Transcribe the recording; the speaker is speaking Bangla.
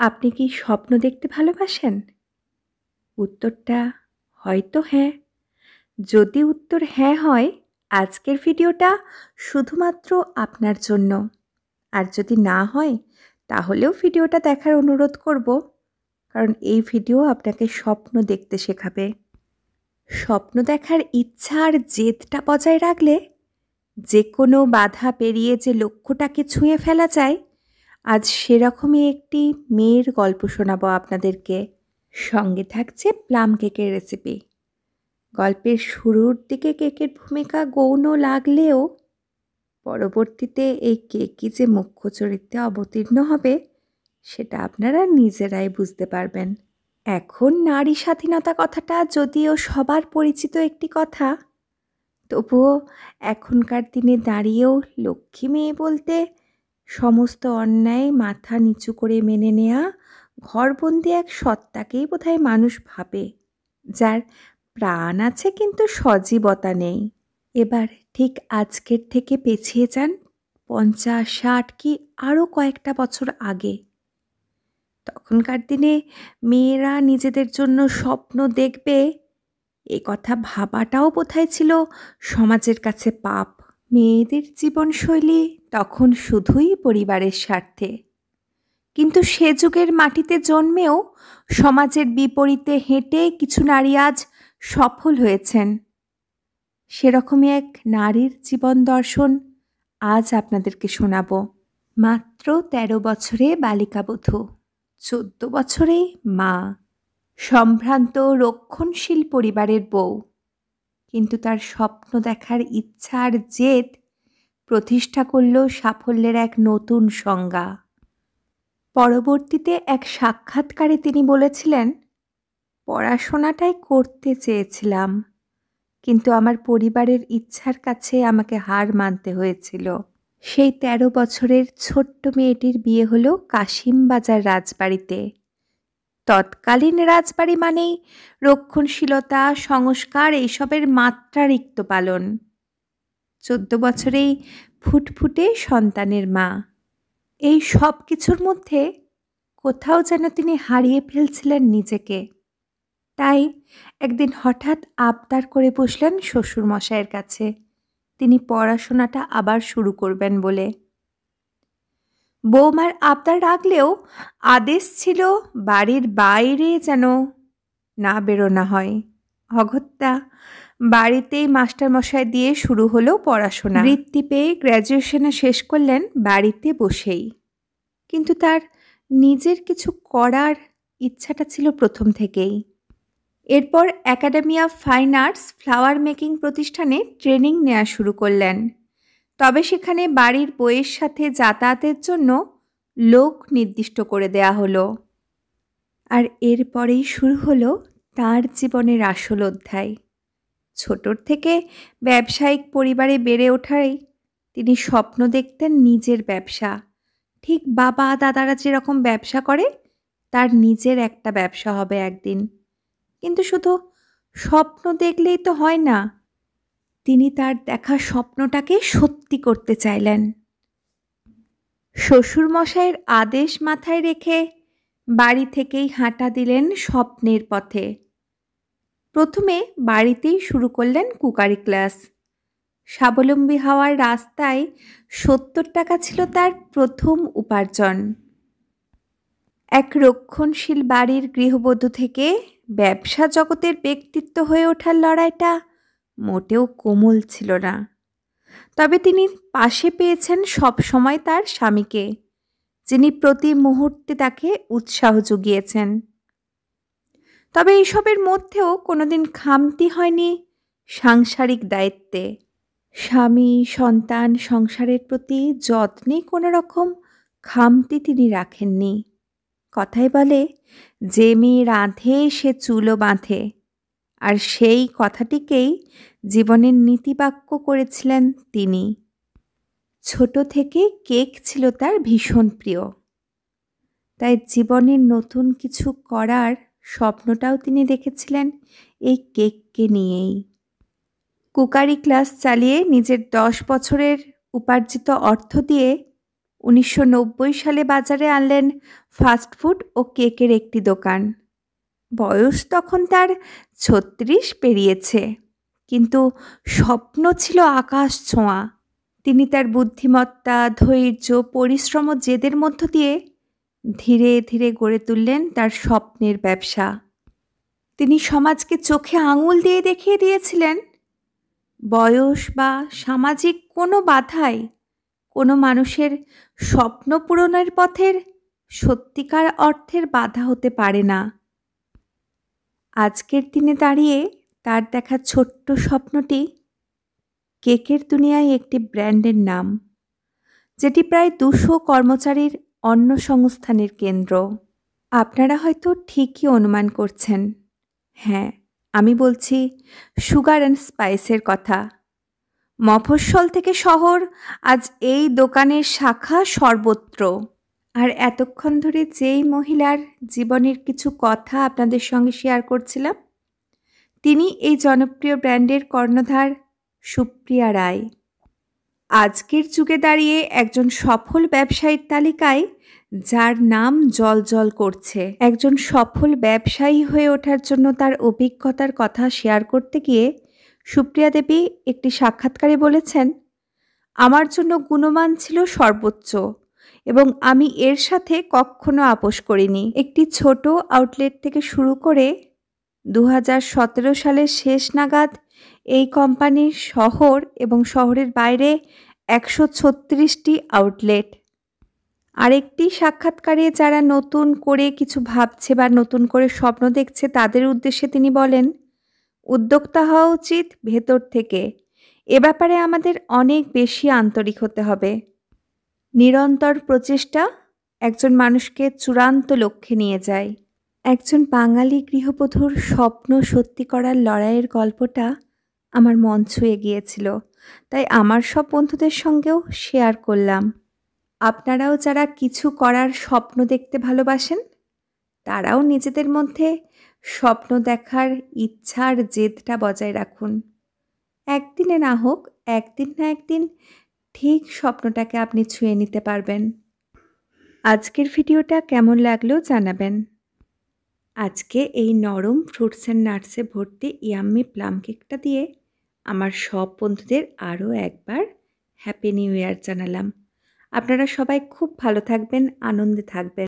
আপনি কি স্বপ্ন দেখতে ভালোবাসেন? উত্তরটা হয়তো হ্যাঁ। যদি উত্তর হ্যাঁ হয়, আজকের ভিডিওটা শুধুমাত্র আপনার জন্য। আর যদি না হয়, তাহলেও ভিডিওটা দেখার অনুরোধ করব, কারণ এই ভিডিও আপনাকে স্বপ্ন দেখতে শেখাবে। স্বপ্ন দেখার ইচ্ছা আর জেদটা বজায় রাখলে যে কোনো বাধা পেরিয়ে যে লক্ষ্যটাকে ছুঁয়ে ফেলা যায়, আজ সেরকমই একটি মেয়ের গল্প শোনাবো আপনাদেরকে। সঙ্গে থাকছে প্লাম কেকের রেসিপি। গল্পের শুরুর দিকে কেকের ভূমিকা গৌণ লাগলেও পরবর্তীতে এই কেকই যে মুখ্য চরিত্রে অবতীর্ণ হবে, সেটা আপনারা নিজেরাই বুঝতে পারবেন। এখন নারী স্বাধীনতা কথাটা যদিও সবার পরিচিত একটি কথা, তবুও এখনকার দিনে দাঁড়িয়েও লক্ষ্মী মেয়ে বলতে সমস্ত অন্যায় মাথা নিচু করে মেনে নেয়া ঘরবন্দি এক সত্তাকেই বোধহয় মানুষ ভাবে, যার প্রাণ আছে কিন্তু সজীবতা নেই। এবার ঠিক আজকের থেকে পেছিয়ে যান 50-60 কি আরও কয়েকটা বছর আগে। তখনকার দিনে মেয়েরা নিজেদের জন্য স্বপ্ন দেখবে, এ কথা ভাবাটাও বোধহয় ছিল সমাজের কাছে পাপ। মেয়েদের জীবনশৈলী তখন শুধুই পরিবারের স্বার্থে, কিন্তু সে যুগের মাটিতে জন্মেও সমাজের বিপরীতে হেঁটে কিছু নারী আজ সফল হয়েছেন। সেরকমই এক নারীর জীবন দর্শন আজ আপনাদেরকে শোনাব। মাত্র 13 বছরে বালিকাবধূ, 14 বছরে মা, সম্ভ্রান্ত রক্ষণশীল পরিবারের বউ, কিন্তু তার স্বপ্ন দেখার ইচ্ছার জেদ প্রতিষ্ঠা করল সাফল্যের এক নতুন সংজ্ঞা। পরবর্তীতে এক সাক্ষাৎকারে তিনি বলেছিলেন, পড়াশোনাটাই করতে চেয়েছিলাম, কিন্তু আমার পরিবারের ইচ্ছার কাছে আমাকে হার মানতে হয়েছিল। সেই 13 বছরের ছোট্ট মেয়েটির বিয়ে হলো কাশিমবাজার রাজবাড়িতে। তৎকালীন রাজবাড়ি মানেই রক্ষণশীলতা, সংস্কার এইসবের মাত্রারিক্ত পালন। 14 বছরেই ফুটফুটে সন্তানের মা। এই সব কিছুর মধ্যে কোথাও যেন তিনি হারিয়ে ফেলছিলেন নিজেকে। তাই একদিন হঠাৎ আবদার করে বসলেন শ্বশুরমশাইয়ের কাছে, তিনি পড়াশোনাটা আবার শুরু করবেন বলে। বৌমার আবদার রাখলেও আদেশ ছিল বাড়ির বাইরে যেন না বেরোনো হয়। অগত্যা বাড়িতেই মাস্টারমশাই দিয়ে শুরু হলো পড়াশোনা। বৃত্তি পেয়ে গ্র্যাজুয়েশনে শেষ করলেন বাড়িতে বসেই, কিন্তু তার নিজের কিছু করার ইচ্ছাটা ছিল প্রথম থেকেই। এরপর academy of fine arts flower making প্রতিষ্ঠানে ট্রেনিং নেওয়া শুরু করলেন। তবে সেখানে বাড়ির বইয়ের সাথে যাতায়াতের জন্য লোক নির্দিষ্ট করে দেয়া হলো। আর এরপরেই শুরু হলো তার জীবনের আসল অধ্যায়। ছোটর থেকে ব্যবসায়িক পরিবারে বেড়ে ওঠায় তিনি স্বপ্ন দেখতেন নিজের ব্যবসা, ঠিক বাবা দাদারা যেরকম ব্যবসা করে তার নিজের একটা ব্যবসা হবে একদিন। কিন্তু শুধু স্বপ্ন দেখলেই তো হয় না, তিনি তার দেখা স্বপ্নটাকে সত্যি করতে চাইলেন। শ্বশুরমশাইয়ের আদেশ মাথায় রেখে বাড়ি থেকেই হাঁটা দিলেন স্বপ্নের পথে। প্রথমে বাড়িতেই শুরু করলেন কুকারি ক্লাস। স্বাবলম্বী হওয়ার রাস্তায় 70 টাকা ছিল তার প্রথম উপার্জন। এক রক্ষণশীল বাড়ির গৃহবধূ থেকে ব্যবসা জগতের ব্যক্তিত্ব হয়ে ওঠার লড়াইটা মোটেও কোমল ছিল না। তবে তিনি পাশে পেয়েছেন সব সময় তার স্বামীকে, যিনি প্রতি মুহূর্তে তাকে উৎসাহ জুগিয়েছেন। তবে এইসবের মধ্যেও কোনোদিন খামতি হয়নি সাংসারিক দায়িত্বে। স্বামী, সন্তান, সংসারের প্রতি যত্নে কোনো রকম খামতি তিনি রাখেননি। কথায় বলে, যে মেয়ে রাঁধে সে চুলো বাঁধে, আর সেই কথাটিকেই জীবনের নীতিবাক্য করেছিলেন তিনি। ছোট থেকে কেক ছিল তার ভীষণ প্রিয়, তাই জীবনের নতুন কিছু করার স্বপ্নটাও তিনি দেখেছিলেন এই কেককে নিয়েই। কুকারি ক্লাস চালিয়ে নিজের 10 বছরের উপার্জিত অর্থ দিয়ে 1990 সালে বাজারে আনলেন ফাস্টফুড ও কেকের একটি দোকান। বয়স তখন তার 36 পেরিয়েছে, কিন্তু স্বপ্ন ছিল আকাশ ছোঁয়া। তিনি তার বুদ্ধিমত্তা, ধৈর্য, পরিশ্রম ও জেদের মধ্য দিয়ে ধীরে ধীরে গড়ে তুললেন তার স্বপ্নের ব্যবসা। তিনি সমাজকে চোখে আঙুল দিয়ে দেখিয়ে দিয়েছিলেন, বয়স বা সামাজিক কোনো বাধাই কোনো মানুষের স্বপ্ন পূরণের পথের সত্যিকার অর্থের বাধা হতে পারে না। আজকের দিনে দাঁড়িয়ে তার দেখা ছোট্ট স্বপ্নটি কেকের দুনিয়ায় একটি ব্র্যান্ডের নাম, যেটি প্রায় 200 কর্মচারীর অন্নসংস্থানের কেন্দ্র। আপনারা হয়তো ঠিকই অনুমান করছেন, হ্যাঁ, আমি বলছি সুগার অ্যান্ড স্পাইসের কথা। মফস্বল থেকে শহর, আজ এই দোকানের শাখা সর্বত্র। আর এতক্ষণ ধরে যেই মহিলার জীবনের কিছু কথা আপনাদের সঙ্গে শেয়ার করছিলাম, তিনি এই জনপ্রিয় ব্র্যান্ডের কর্ণধার সুপ্রিয়া রায়। আজকের যুগে দাঁড়িয়ে একজন সফল ব্যবসায়ীর তালিকায় যার নাম জ্বলজ্বল করছে। একজন সফল ব্যবসায়ী হয়ে ওঠার জন্য তার অভিজ্ঞতার কথা শেয়ার করতে গিয়ে সুপ্রিয়া দেবী একটি সাক্ষাৎকারে বলেছেন, আমার জন্য গুণমান ছিল সর্বোচ্চ এবং আমি এর সাথে কখনো আপোষ করিনি। একটি ছোট আউটলেট থেকে শুরু করে 2017 সালের শেষ নাগাদ এই কোম্পানির শহর এবং শহরের বাইরে 136টি আউটলেট। আরেকটি সাক্ষাৎকারে যারা নতুন করে কিছু ভাবছে বা নতুন করে স্বপ্ন দেখছে তাদের উদ্দেশ্যে তিনি বলেন, উদ্যোক্তা হওয়া উচিত ভেতর থেকে। এ ব্যাপারে আমাদের অনেক বেশি আন্তরিক হতে হবে। নিরন্তর প্রচেষ্টা একজন মানুষকে চূড়ান্ত লক্ষ্যে নিয়ে যায়। একজন বাঙালি গৃহবধূর স্বপ্ন সত্যি করার লড়াইয়ের গল্পটা আমার মন ছুঁয়ে গিয়েছিল, তাই আমার সব বন্ধুদের সঙ্গেও শেয়ার করলাম। আপনারাও যারা কিছু করার স্বপ্ন দেখতে ভালোবাসেন, তারাও নিজেদের মধ্যে স্বপ্ন দেখার ইচ্ছার জেদটা বজায় রাখুন। একদিনে না হোক, একদিন না একদিন ঠিক স্বপ্নটাকে আপনি ছুঁয়ে নিতে পারবেন। আজকের ভিডিওটা কেমন লাগলো জানাবেন। আজকে এই নরম ফ্রুটস অ্যান্ড নাটসে ভর্তি ইয়াম্মি প্লাম কেকটা দিয়ে আমার সব বন্ধুদের আরও একবার হ্যাপি নিউ ইয়ার জানালাম। আপনারা সবাই খুব ভালো থাকবেন, আনন্দে থাকবেন।